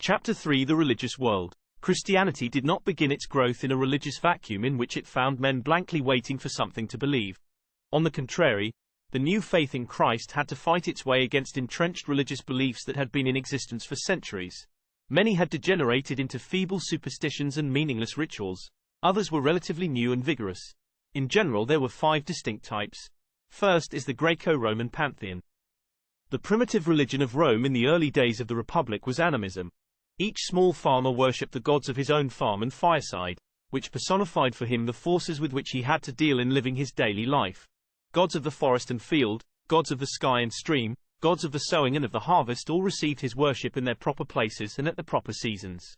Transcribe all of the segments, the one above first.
Chapter 3: The Religious World. Christianity did not begin its growth in a religious vacuum in which it found men blankly waiting for something to believe. On the contrary, the new faith in Christ had to fight its way against entrenched religious beliefs that had been in existence for centuries. Many had degenerated into feeble superstitions and meaningless rituals. Others were relatively new and vigorous. In general, there were 5 distinct types. First is the Greco-Roman pantheon. The primitive religion of Rome in the early days of the Republic was animism. Each small farmer worshipped the gods of his own farm and fireside, which personified for him the forces with which he had to deal in living his daily life. Gods of the forest and field, gods of the sky and stream, gods of the sowing and of the harvest all received his worship in their proper places and at the proper seasons.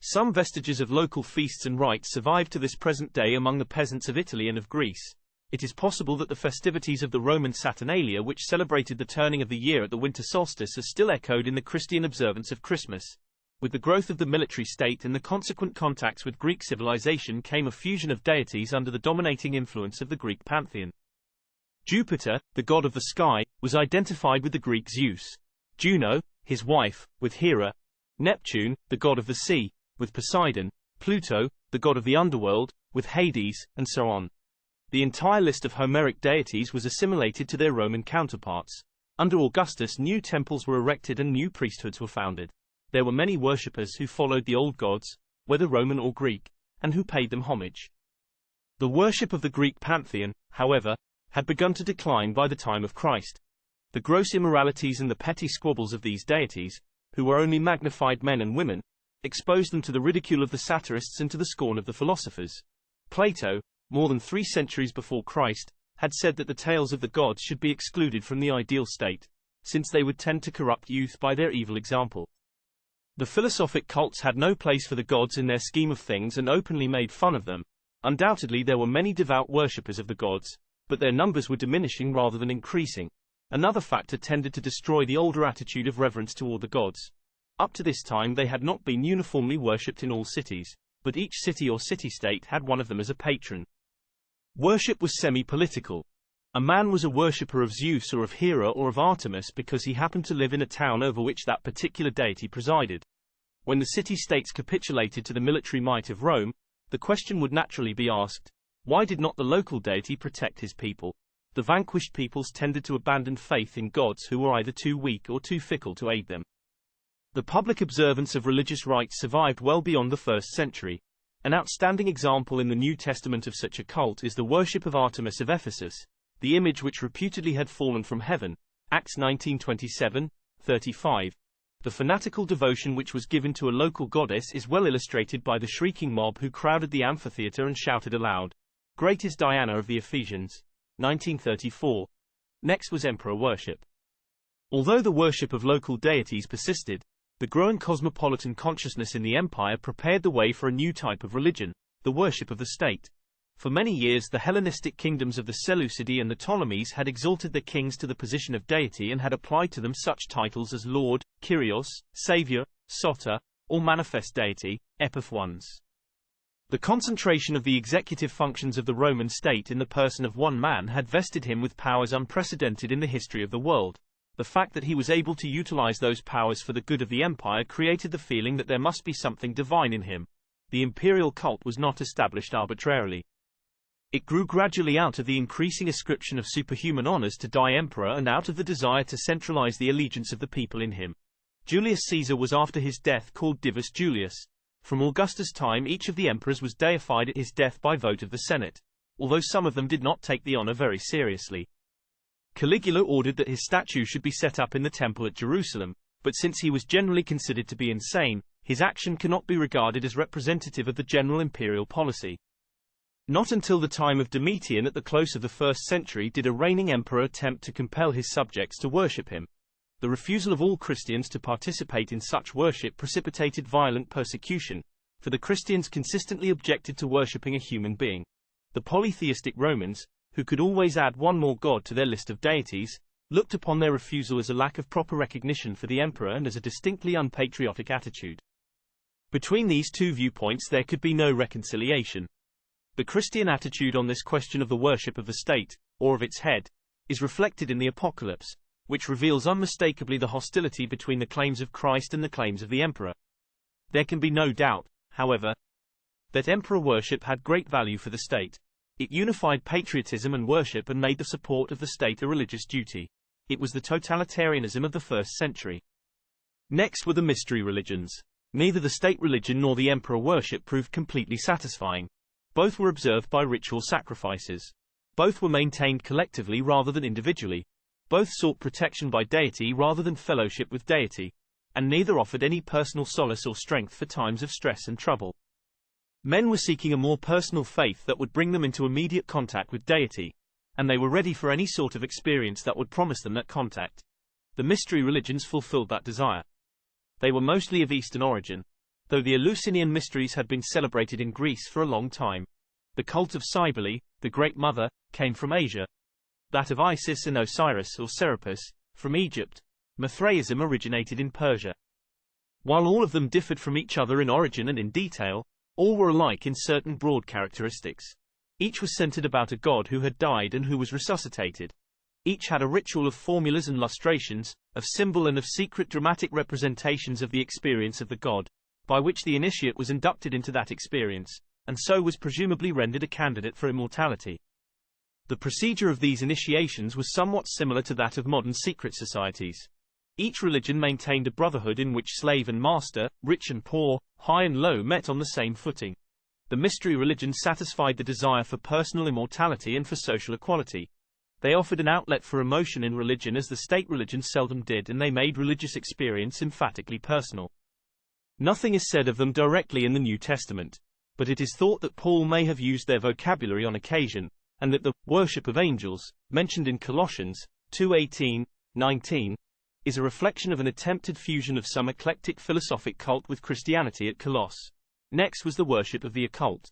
Some vestiges of local feasts and rites survive to this present day among the peasants of Italy and of Greece. It is possible that the festivities of the Roman Saturnalia, which celebrated the turning of the year at the winter solstice, are still echoed in the Christian observance of Christmas. With the growth of the military state and the consequent contacts with Greek civilization came a fusion of deities under the dominating influence of the Greek pantheon. Jupiter, the god of the sky, was identified with the Greek Zeus. Juno, his wife, with Hera. Neptune, the god of the sea, with Poseidon. Pluto, the god of the underworld, with Hades, and so on. The entire list of Homeric deities was assimilated to their Roman counterparts. Under Augustus, new temples were erected and new priesthoods were founded. There were many worshippers who followed the old gods, whether Roman or Greek, and who paid them homage. The worship of the Greek pantheon, however, had begun to decline by the time of Christ. The gross immoralities and the petty squabbles of these deities, who were only magnified men and women, exposed them to the ridicule of the satirists and to the scorn of the philosophers. Plato, more than 3 centuries before Christ, had said that the tales of the gods should be excluded from the ideal state, since they would tend to corrupt youth by their evil example. The philosophic cults had no place for the gods in their scheme of things and openly made fun of them. Undoubtedly there were many devout worshippers of the gods, but their numbers were diminishing rather than increasing. Another factor tended to destroy the older attitude of reverence toward the gods. Up to this time they had not been uniformly worshipped in all cities, but each city or city-state had one of them as a patron. Worship was semi-political. A man was a worshipper of Zeus or of Hera or of Artemis because he happened to live in a town over which that particular deity presided. When the city-states capitulated to the military might of Rome, the question would naturally be asked, why did not the local deity protect his people? The vanquished peoples tended to abandon faith in gods who were either too weak or too fickle to aid them. The public observance of religious rites survived well beyond the 1st century. An outstanding example in the New Testament of such a cult is the worship of Artemis of Ephesus, the image which reputedly had fallen from heaven, Acts 19:27-35. The fanatical devotion which was given to a local goddess is well illustrated by the shrieking mob who crowded the amphitheater and shouted aloud, "Great is Diana of the Ephesians," 1934. Next was emperor worship. Although the worship of local deities persisted, the growing cosmopolitan consciousness in the empire prepared the way for a new type of religion, the worship of the state. For many years the Hellenistic kingdoms of the Seleucidae and the Ptolemies had exalted their kings to the position of deity and had applied to them such titles as Lord, Kyrios, Savior, Soter, or manifest deity, Epiph. The concentration of the executive functions of the Roman state in the person of one man had vested him with powers unprecedented in the history of the world. The fact that he was able to utilize those powers for the good of the empire created the feeling that there must be something divine in him. The imperial cult was not established arbitrarily. It grew gradually out of the increasing ascription of superhuman honors to die emperor and out of the desire to centralize the allegiance of the people in him. Julius Caesar was after his death called Divus Julius. From Augustus' time each of the emperors was deified at his death by vote of the Senate, although some of them did not take the honor very seriously. Caligula ordered that his statue should be set up in the temple at Jerusalem, but since he was generally considered to be insane, his action cannot be regarded as representative of the general imperial policy. Not until the time of Domitian at the close of the 1st century did a reigning emperor attempt to compel his subjects to worship him. The refusal of all Christians to participate in such worship precipitated violent persecution, for the Christians consistently objected to worshipping a human being. The polytheistic Romans, who could always add one more god to their list of deities, looked upon their refusal as a lack of proper recognition for the emperor and as a distinctly unpatriotic attitude. Between these two viewpoints there could be no reconciliation. The Christian attitude on this question of the worship of the state, or of its head, is reflected in the Apocalypse, which reveals unmistakably the hostility between the claims of Christ and the claims of the emperor. There can be no doubt, however, that emperor worship had great value for the state. It unified patriotism and worship and made the support of the state a religious duty. It was the totalitarianism of the 1st century. Next were the mystery religions. Neither the state religion nor the emperor worship proved completely satisfying. Both were observed by ritual sacrifices. Both were maintained collectively rather than individually. Both sought protection by deity rather than fellowship with deity. And neither offered any personal solace or strength for times of stress and trouble. Men were seeking a more personal faith that would bring them into immediate contact with deity, and they were ready for any sort of experience that would promise them that contact. The mystery religions fulfilled that desire. They were mostly of Eastern origin, though the Eleusinian mysteries had been celebrated in Greece for a long time. The cult of Cybele, the Great Mother, came from Asia. That of Isis and Osiris or Serapis, from Egypt. Mithraism originated in Persia. While all of them differed from each other in origin and in detail, all were alike in certain broad characteristics. Each was centered about a god who had died and who was resuscitated. Each had a ritual of formulas and lustrations, of symbol and of secret dramatic representations of the experience of the god, by which the initiate was inducted into that experience, and so was presumably rendered a candidate for immortality. The procedure of these initiations was somewhat similar to that of modern secret societies. Each religion maintained a brotherhood in which slave and master, rich and poor, high and low met on the same footing. The mystery religions satisfied the desire for personal immortality and for social equality. They offered an outlet for emotion in religion as the state religions seldom did, and they made religious experience emphatically personal. Nothing is said of them directly in the New Testament, but it is thought that Paul may have used their vocabulary on occasion, and that the worship of angels, mentioned in Colossians 2:18-19, is a reflection of an attempted fusion of some eclectic philosophic cult with Christianity at Colossus. Next was the worship of the occult.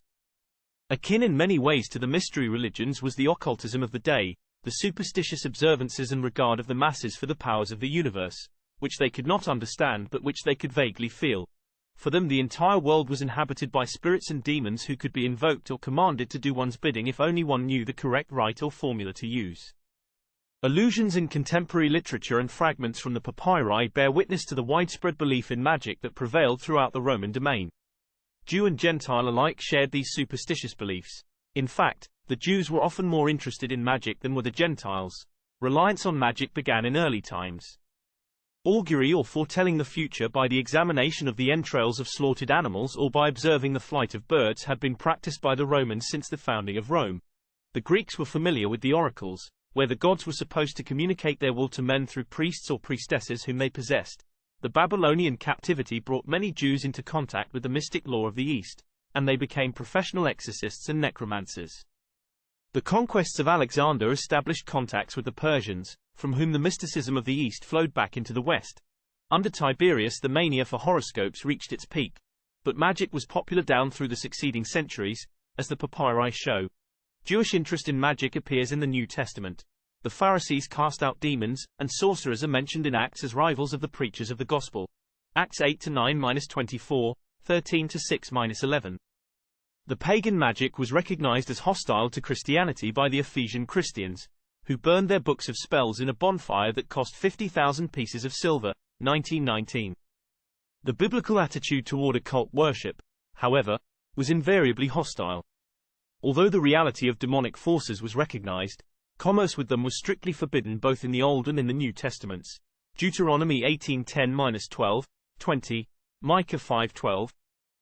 Akin in many ways to the mystery religions was the occultism of the day, the superstitious observances and regard of the masses for the powers of the universe, which they could not understand but which they could vaguely feel. For them the entire world was inhabited by spirits and demons who could be invoked or commanded to do one's bidding if only one knew the correct rite or formula to use. Allusions in contemporary literature and fragments from the papyri bear witness to the widespread belief in magic that prevailed throughout the Roman domain. Jew and Gentile alike shared these superstitious beliefs. In fact, the Jews were often more interested in magic than were the Gentiles. Reliance on magic began in early times. Augury or foretelling the future by the examination of the entrails of slaughtered animals or by observing the flight of birds had been practiced by the Romans since the founding of Rome. The Greeks were familiar with the oracles, where the gods were supposed to communicate their will to men through priests or priestesses whom they possessed. The Babylonian captivity brought many Jews into contact with the mystic lore of the East, and they became professional exorcists and necromancers. The conquests of Alexander established contacts with the Persians, from whom the mysticism of the East flowed back into the West. Under Tiberius the mania for horoscopes reached its peak, but magic was popular down through the succeeding centuries, as the papyri show. Jewish interest in magic appears in the New Testament. The Pharisees cast out demons, and sorcerers are mentioned in Acts as rivals of the preachers of the Gospel. Acts 8-9-24, 13-6-11. The pagan magic was recognized as hostile to Christianity by the Ephesian Christians, who burned their books of spells in a bonfire that cost 50,000 pieces of silver, 1919. The biblical attitude toward occult worship, however, was invariably hostile. Although the reality of demonic forces was recognized, commerce with them was strictly forbidden both in the Old and in the New Testaments. Deuteronomy 18:10-12, 20, Micah 5:12,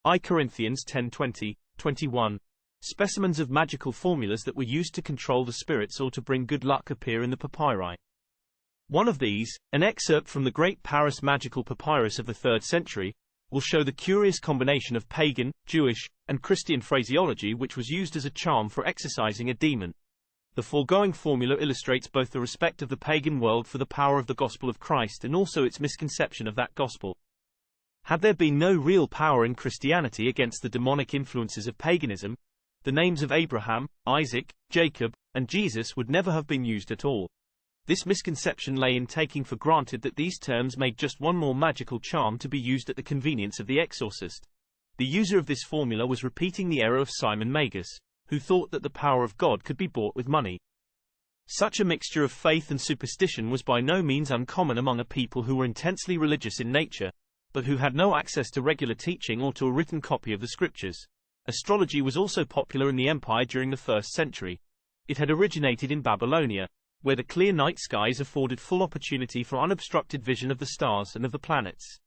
I Corinthians 10:20, 21. Specimens of magical formulas that were used to control the spirits or to bring good luck appear in the papyri. One of these, an excerpt from the Great Paris Magical Papyrus of the 3rd century, will show the curious combination of pagan, Jewish, and Christian phraseology which was used as a charm for exorcising a demon. The foregoing formula illustrates both the respect of the pagan world for the power of the gospel of Christ and also its misconception of that gospel. Had there been no real power in Christianity against the demonic influences of paganism, the names of Abraham, Isaac, Jacob, and Jesus would never have been used at all. This misconception lay in taking for granted that these terms made just one more magical charm to be used at the convenience of the exorcist. The user of this formula was repeating the error of Simon Magus, who thought that the power of God could be bought with money. Such a mixture of faith and superstition was by no means uncommon among a people who were intensely religious in nature, but who had no access to regular teaching or to a written copy of the scriptures. Astrology was also popular in the empire during the 1st century. It had originated in Babylonia, where the clear night skies afforded full opportunity for unobstructed vision of the stars and of the planets.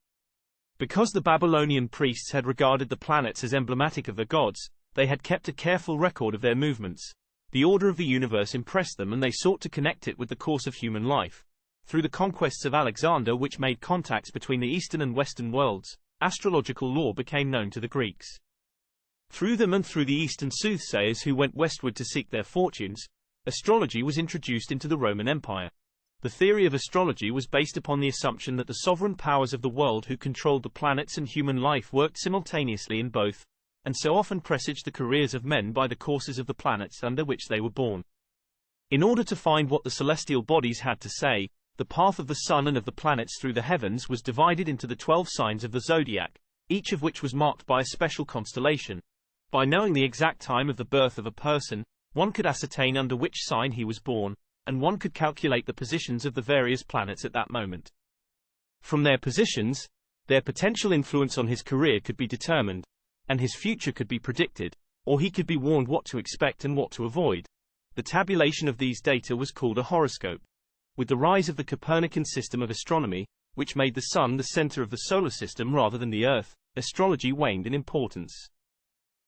Because the Babylonian priests had regarded the planets as emblematic of the gods, they had kept a careful record of their movements. The order of the universe impressed them, and they sought to connect it with the course of human life. Through the conquests of Alexander, which made contacts between the eastern and western worlds, astrological lore became known to the Greeks. Through them and through the eastern soothsayers who went westward to seek their fortunes, astrology was introduced into the Roman Empire. The theory of astrology was based upon the assumption that the sovereign powers of the world who controlled the planets and human life worked simultaneously in both, and so often presaged the careers of men by the courses of the planets under which they were born. In order to find what the celestial bodies had to say, the path of the sun and of the planets through the heavens was divided into the 12 signs of the zodiac, each of which was marked by a special constellation. By knowing the exact time of the birth of a person, one could ascertain under which sign he was born, and one could calculate the positions of the various planets at that moment. From their positions, their potential influence on his career could be determined, and his future could be predicted, or he could be warned what to expect and what to avoid. The tabulation of these data was called a horoscope. With the rise of the Copernican system of astronomy, which made the sun the center of the solar system rather than the Earth, astrology waned in importance.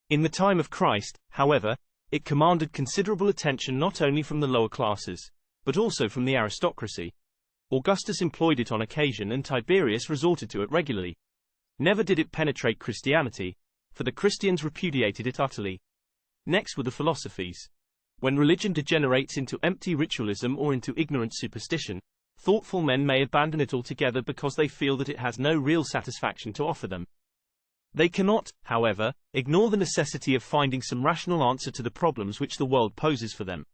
In the time of Christ, however, it commanded considerable attention not only from the lower classes, but also from the aristocracy. Augustus employed it on occasion, and Tiberius resorted to it regularly. Never did it penetrate Christianity, for the Christians repudiated it utterly. Next were the philosophies. When religion degenerates into empty ritualism or into ignorant superstition, thoughtful men may abandon it altogether because they feel that it has no real satisfaction to offer them. They cannot, however, ignore the necessity of finding some rational answer to the problems which the world poses for them.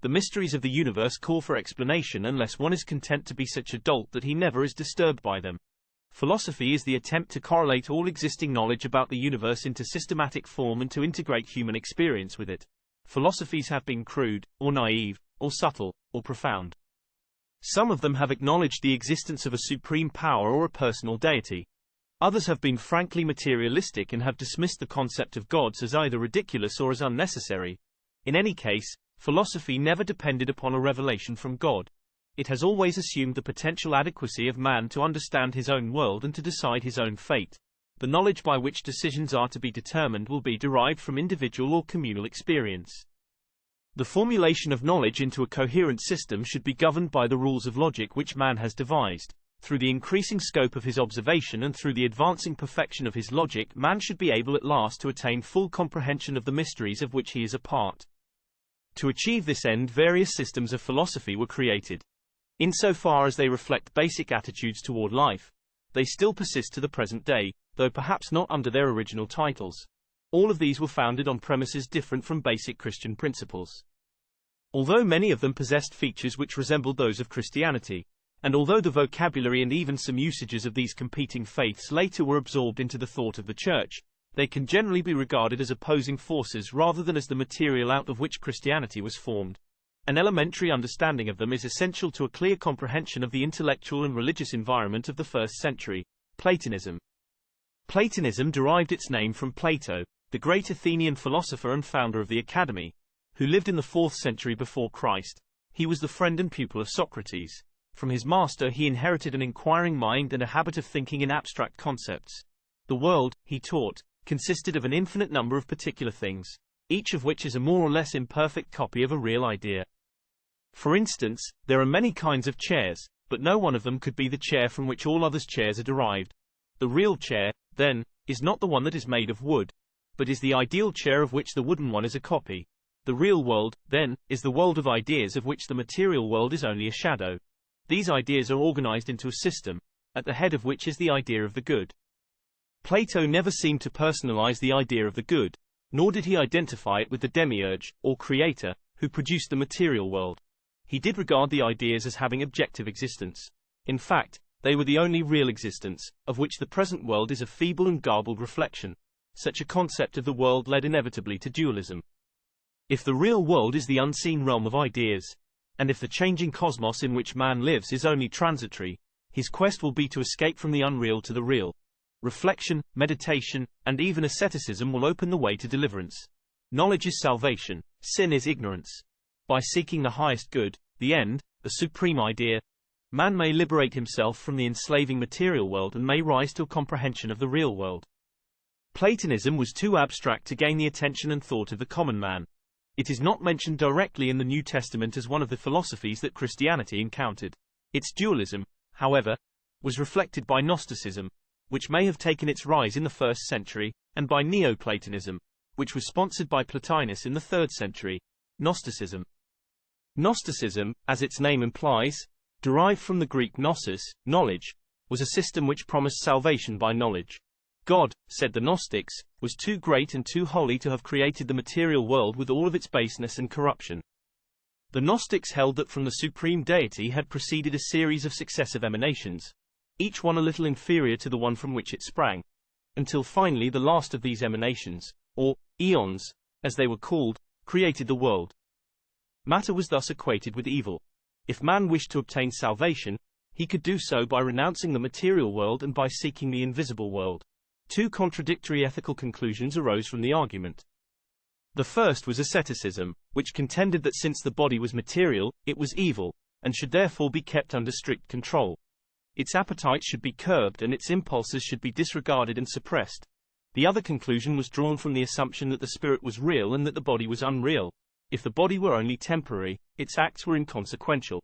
The mysteries of the universe call for explanation unless one is content to be such a dolt that he never is disturbed by them. Philosophy is the attempt to correlate all existing knowledge about the universe into systematic form and to integrate human experience with it. Philosophies have been crude, or naive, or subtle, or profound. Some of them have acknowledged the existence of a supreme power or a personal deity. Others have been frankly materialistic and have dismissed the concept of gods as either ridiculous or as unnecessary. In any case, philosophy never depended upon a revelation from God. It has always assumed the potential adequacy of man to understand his own world and to decide his own fate. The knowledge by which decisions are to be determined will be derived from individual or communal experience. The formulation of knowledge into a coherent system should be governed by the rules of logic which man has devised. Through the increasing scope of his observation and through the advancing perfection of his logic, man should be able at last to attain full comprehension of the mysteries of which he is a part. To achieve this end, various systems of philosophy were created. Insofar as they reflect basic attitudes toward life, they still persist to the present day, though perhaps not under their original titles. All of these were founded on premises different from basic Christian principles. Although many of them possessed features which resembled those of Christianity, and although the vocabulary and even some usages of these competing faiths later were absorbed into the thought of the Church, they can generally be regarded as opposing forces rather than as the material out of which Christianity was formed. An elementary understanding of them is essential to a clear comprehension of the intellectual and religious environment of the 1st century. Platonism. Platonism derived its name from Plato, the great Athenian philosopher and founder of the Academy, who lived in the 4th century before Christ. He was the friend and pupil of Socrates. From his master he inherited an inquiring mind and a habit of thinking in abstract concepts. The world, he taught, consisted of an infinite number of particular things, each of which is a more or less imperfect copy of a real idea. For instance, there are many kinds of chairs, but no one of them could be the chair from which all others chairs are derived. The real chair, then, is not the one that is made of wood, but is the ideal chair of which the wooden one is a copy. The real world, then, is the world of ideas of which the material world is only a shadow. These ideas are organized into a system, at the head of which is the idea of the good. Plato never seemed to personalize the idea of the good, nor did he identify it with the demiurge, or creator, who produced the material world. He did regard the ideas as having objective existence. In fact, they were the only real existence, of which the present world is a feeble and garbled reflection. Such a concept of the world led inevitably to dualism. If the real world is the unseen realm of ideas, and if the changing cosmos in which man lives is only transitory, his quest will be to escape from the unreal to the real. Reflection, meditation, and even asceticism will open the way to deliverance. Knowledge is salvation, sin is ignorance. By seeking the highest good, the end, the supreme idea, man may liberate himself from the enslaving material world and may rise to a comprehension of the real world. Platonism was too abstract to gain the attention and thought of the common man. It is not mentioned directly in the New Testament as one of the philosophies that Christianity encountered. Its dualism, however, was reflected by Gnosticism, which may have taken its rise in the 1st century, and by Neoplatonism, which was sponsored by Plotinus in the 3rd century. Gnosticism. Gnosticism, as its name implies, derived from the Greek gnosis, knowledge, was a system which promised salvation by knowledge. God, said the Gnostics, was too great and too holy to have created the material world with all of its baseness and corruption. The Gnostics held that from the supreme deity had proceeded a series of successive emanations, each one a little inferior to the one from which it sprang, until finally the last of these emanations, or eons, as they were called, created the world. Matter was thus equated with evil. If man wished to obtain salvation, he could do so by renouncing the material world and by seeking the invisible world. Two contradictory ethical conclusions arose from the argument. The first was asceticism, which contended that since the body was material, it was evil, and should therefore be kept under strict control. Its appetites should be curbed and its impulses should be disregarded and suppressed. The other conclusion was drawn from the assumption that the spirit was real and that the body was unreal. If the body were only temporary, its acts were inconsequential.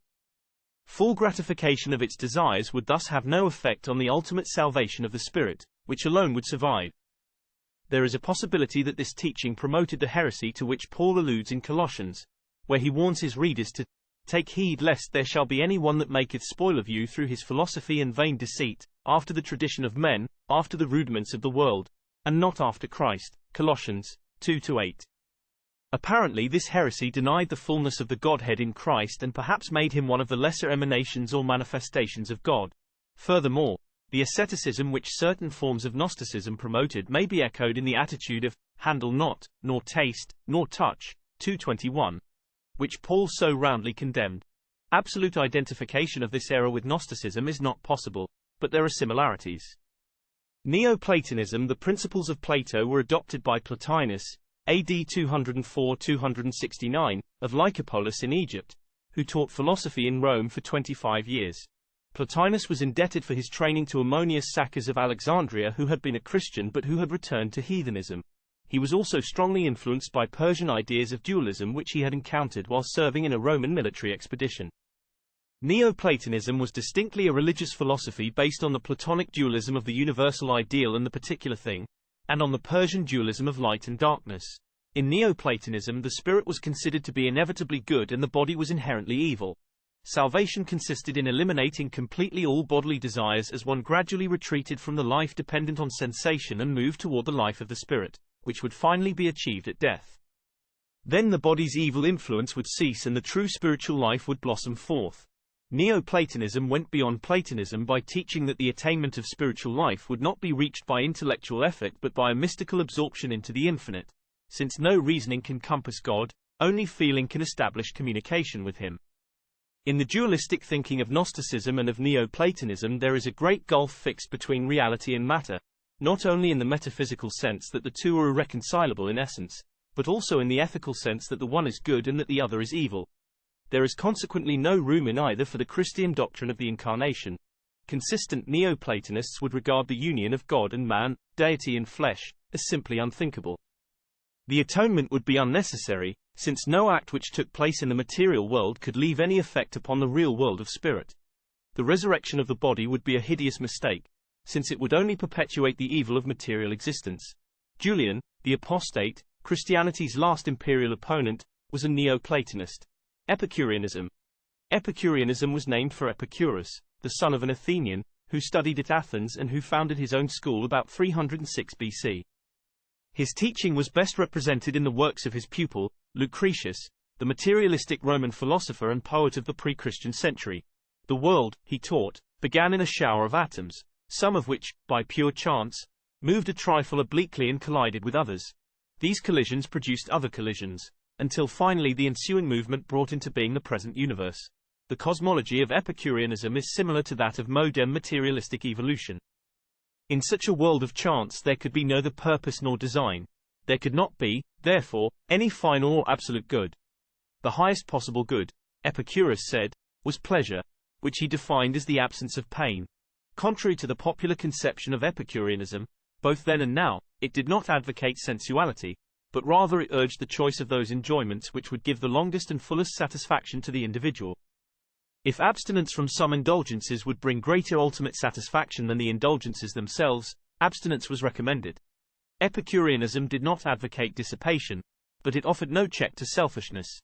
Full gratification of its desires would thus have no effect on the ultimate salvation of the spirit, which alone would survive. There is a possibility that this teaching promoted the heresy to which Paul alludes in Colossians, where he warns his readers to take heed lest there shall be any one that maketh spoil of you through his philosophy and vain deceit, after the tradition of men, after the rudiments of the world, and not after Christ. Colossians 2-8. Apparently this heresy denied the fullness of the Godhead in Christ and perhaps made him one of the lesser emanations or manifestations of God. Furthermore, the asceticism which certain forms of Gnosticism promoted may be echoed in the attitude of handle not, nor taste, nor touch, 2:21, which Paul so roundly condemned. Absolute identification of this error with Gnosticism is not possible, but there are similarities. Neoplatonism. The principles of Plato were adopted by Plotinus, AD 204-269, of Lycopolis in Egypt, who taught philosophy in Rome for 25 years. Plotinus was indebted for his training to Ammonius Saccas of Alexandria, who had been a Christian but who had returned to heathenism. He was also strongly influenced by Persian ideas of dualism which he had encountered while serving in a Roman military expedition. Neoplatonism was distinctly a religious philosophy based on the Platonic dualism of the universal ideal and the particular thing, and on the Persian dualism of light and darkness. In Neoplatonism, the spirit was considered to be inevitably good and the body was inherently evil. Salvation consisted in eliminating completely all bodily desires as one gradually retreated from the life dependent on sensation and moved toward the life of the spirit, which would finally be achieved at death. Then the body's evil influence would cease and the true spiritual life would blossom forth. Neoplatonism went beyond Platonism by teaching that the attainment of spiritual life would not be reached by intellectual effort but by a mystical absorption into the infinite. Since no reasoning can compass God, only feeling can establish communication with him. In the dualistic thinking of Gnosticism and of Neoplatonism there is a great gulf fixed between reality and matter, not only in the metaphysical sense that the two are irreconcilable in essence, but also in the ethical sense that the one is good and that the other is evil. There is consequently no room in either for the Christian doctrine of the Incarnation. Consistent Neoplatonists would regard the union of God and man, deity and flesh, as simply unthinkable. The atonement would be unnecessary, since no act which took place in the material world could leave any effect upon the real world of spirit. The resurrection of the body would be a hideous mistake, since it would only perpetuate the evil of material existence. Julian, the apostate, Christianity's last imperial opponent, was a Neoplatonist. Epicureanism. Epicureanism was named for Epicurus, the son of an Athenian, who studied at Athens and who founded his own school about 306 BC. His teaching was best represented in the works of his pupil, Lucretius, the materialistic Roman philosopher and poet of the pre-Christian century. The world, he taught, began in a shower of atoms, some of which, by pure chance, moved a trifle obliquely and collided with others. These collisions produced other collisions, until finally the ensuing movement brought into being the present universe. The cosmology of Epicureanism is similar to that of modern materialistic evolution. In such a world of chance there could be neither purpose nor design. There could not be, therefore, any final or absolute good. The highest possible good, Epicurus said, was pleasure, which he defined as the absence of pain. Contrary to the popular conception of Epicureanism, both then and now, it did not advocate sensuality, but rather it urged the choice of those enjoyments which would give the longest and fullest satisfaction to the individual. If abstinence from some indulgences would bring greater ultimate satisfaction than the indulgences themselves, abstinence was recommended. Epicureanism did not advocate dissipation, but it offered no check to selfishness.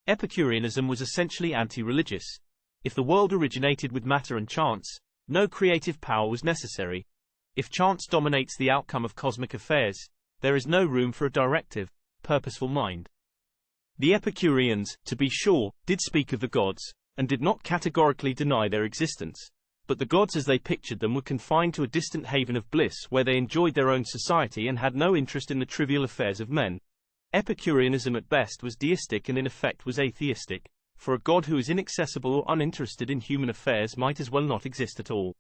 Epicureanism was essentially anti-religious. If the world originated with matter and chance, no creative power was necessary. If chance dominates the outcome of cosmic affairs, there is no room for a directive, purposeful mind. The Epicureans, to be sure, did speak of the gods, and did not categorically deny their existence, but the gods as they pictured them were confined to a distant haven of bliss where they enjoyed their own society and had no interest in the trivial affairs of men. Epicureanism at best was deistic and in effect was atheistic, for a god who is inaccessible or uninterested in human affairs might as well not exist at all.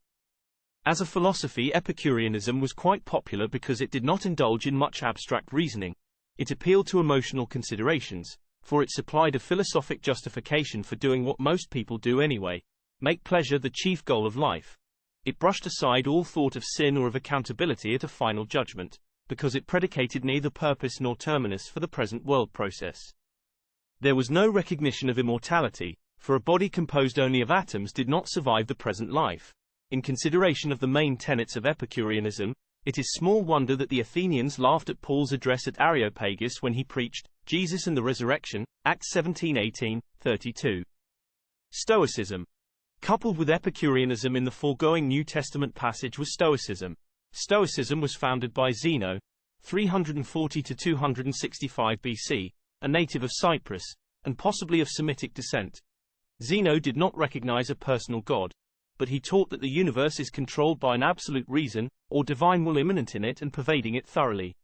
As a philosophy, Epicureanism was quite popular because it did not indulge in much abstract reasoning. It appealed to emotional considerations, for it supplied a philosophic justification for doing what most people do anyway, make pleasure the chief goal of life. It brushed aside all thought of sin or of accountability at a final judgment, because it predicated neither purpose nor terminus for the present world process. There was no recognition of immortality, for a body composed only of atoms did not survive the present life. In consideration of the main tenets of Epicureanism, it is small wonder that the Athenians laughed at Paul's address at Areopagus when he preached Jesus and the Resurrection, Acts 17:18-32. Stoicism. Coupled with Epicureanism in the foregoing New Testament passage was Stoicism. Stoicism was founded by Zeno, 340–265 BC, a native of Cyprus, and possibly of Semitic descent. Zeno did not recognize a personal God, but he taught that the universe is controlled by an absolute reason, or divine will immanent in it and pervading it thoroughly.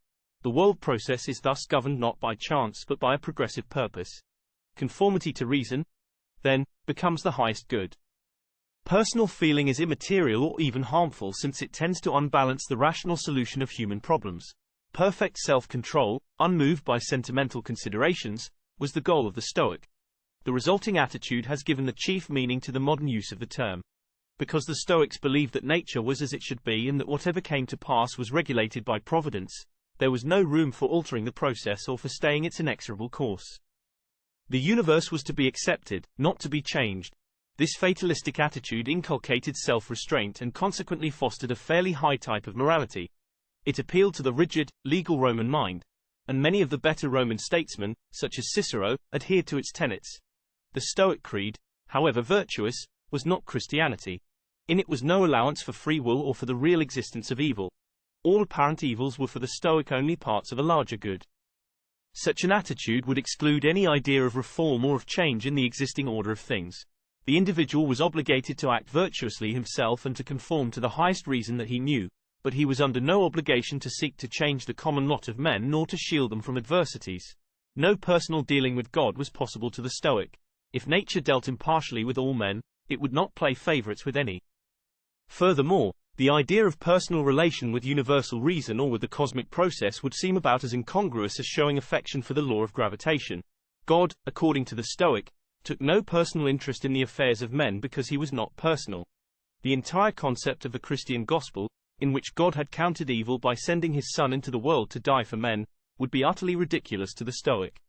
The world process is thus governed not by chance but by a progressive purpose. Conformity to reason, then, becomes the highest good. Personal feeling is immaterial or even harmful since it tends to unbalance the rational solution of human problems. Perfect self-control, unmoved by sentimental considerations, was the goal of the Stoic. The resulting attitude has given the chief meaning to the modern use of the term. Because the Stoics believed that nature was as it should be and that whatever came to pass was regulated by providence, there was no room for altering the process or for staying its inexorable course. The universe was to be accepted, not to be changed. This fatalistic attitude inculcated self-restraint and consequently fostered a fairly high type of morality. It appealed to the rigid, legal Roman mind, and many of the better Roman statesmen, such as Cicero, adhered to its tenets. The Stoic creed, however virtuous, was not Christianity. In it was no allowance for free will or for the real existence of evil. All apparent evils were for the Stoic only parts of a larger good. Such an attitude would exclude any idea of reform or of change in the existing order of things. The individual was obligated to act virtuously himself and to conform to the highest reason that he knew, but he was under no obligation to seek to change the common lot of men nor to shield them from adversities. No personal dealing with God was possible to the Stoic. If nature dealt impartially with all men, it would not play favorites with any. Furthermore, the idea of personal relation with universal reason or with the cosmic process would seem about as incongruous as showing affection for the law of gravitation. God, according to the Stoic, took no personal interest in the affairs of men because he was not personal. The entire concept of the Christian gospel, in which God had countered evil by sending his Son into the world to die for men, would be utterly ridiculous to the Stoic.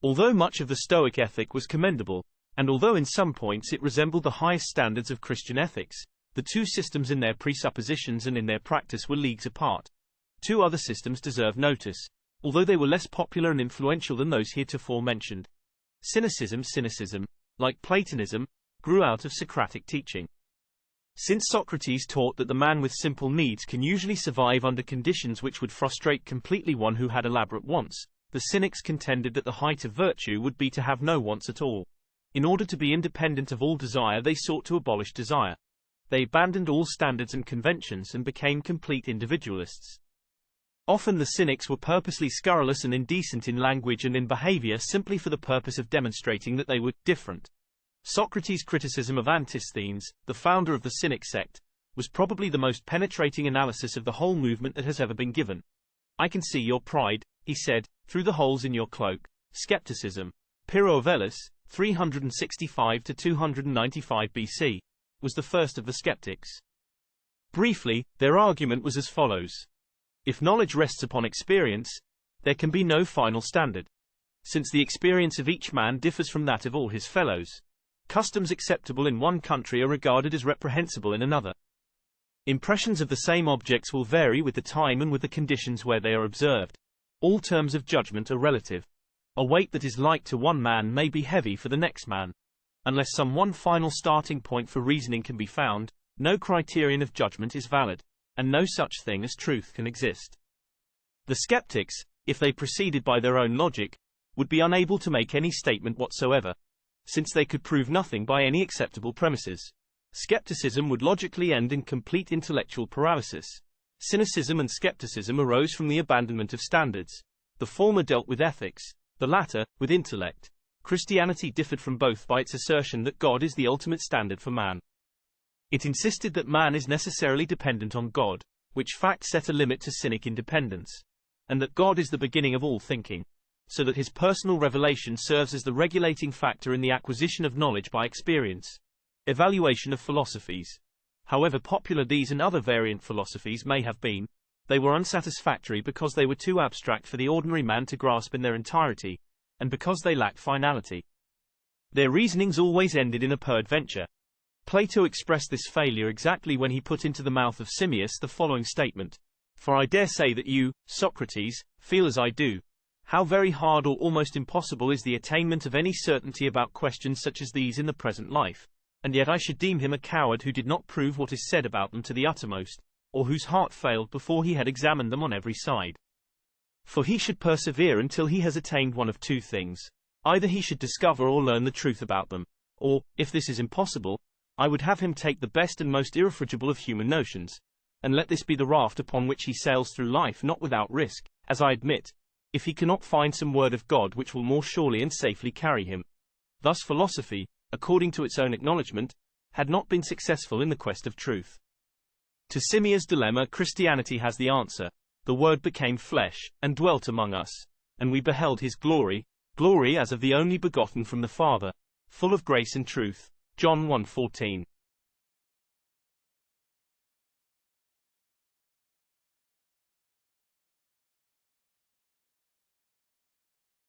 Although much of the Stoic ethic was commendable, and although in some points it resembled the highest standards of Christian ethics, the two systems in their presuppositions and in their practice were leagues apart. Two other systems deserve notice, although they were less popular and influential than those heretofore mentioned. Cynicism, like Platonism, grew out of Socratic teaching. Since Socrates taught that the man with simple needs can usually survive under conditions which would frustrate completely one who had elaborate wants, the Cynics contended that the height of virtue would be to have no wants at all. In order to be independent of all desire, they sought to abolish desire. They abandoned all standards and conventions and became complete individualists. Often the cynics were purposely scurrilous and indecent in language and in behavior simply for the purpose of demonstrating that they were different. Socrates' criticism of Antisthenes, the founder of the Cynic sect, was probably the most penetrating analysis of the whole movement that has ever been given. "I can see your pride," he said, "through the holes in your cloak." Skepticism. Pyrrho of Elis, 365 to 295 BC, was the first of the skeptics. Briefly, their argument was as follows. If knowledge rests upon experience, there can be no final standard. Since the experience of each man differs from that of all his fellows, customs acceptable in one country are regarded as reprehensible in another. Impressions of the same objects will vary with the time and with the conditions where they are observed. All terms of judgment are relative. A weight that is light to one man may be heavy for the next man. Unless some one final starting point for reasoning can be found, no criterion of judgment is valid, and no such thing as truth can exist. The skeptics, if they proceeded by their own logic, would be unable to make any statement whatsoever, since they could prove nothing by any acceptable premises. Skepticism would logically end in complete intellectual paralysis. Cynicism and skepticism arose from the abandonment of standards. The former dealt with ethics, the latter, with intellect. Christianity differed from both by its assertion that God is the ultimate standard for man. It insisted that man is necessarily dependent on God, which fact set a limit to cynic independence, and that God is the beginning of all thinking, so that his personal revelation serves as the regulating factor in the acquisition of knowledge by experience. Evaluation of philosophies. However popular these and other variant philosophies may have been, they were unsatisfactory because they were too abstract for the ordinary man to grasp in their entirety, and because they lacked finality. Their reasonings always ended in a peradventure. Plato expressed this failure exactly when he put into the mouth of Simmias the following statement. "For I dare say that you, Socrates, feel as I do. How very hard or almost impossible is the attainment of any certainty about questions such as these in the present life, and yet I should deem him a coward who did not prove what is said about them to the uttermost, or whose heart failed before he had examined them on every side. For he should persevere until he has attained one of two things. Either he should discover or learn the truth about them, or, if this is impossible, I would have him take the best and most irrefragable of human notions, and let this be the raft upon which he sails through life not without risk, as I admit, if he cannot find some word of God which will more surely and safely carry him." Thus philosophy, according to its own acknowledgement, had not been successful in the quest of truth. To Simmias' dilemma Christianity has the answer. The Word became flesh, and dwelt among us, and we beheld his glory, glory as of the only begotten from the Father, full of grace and truth. John 1:14.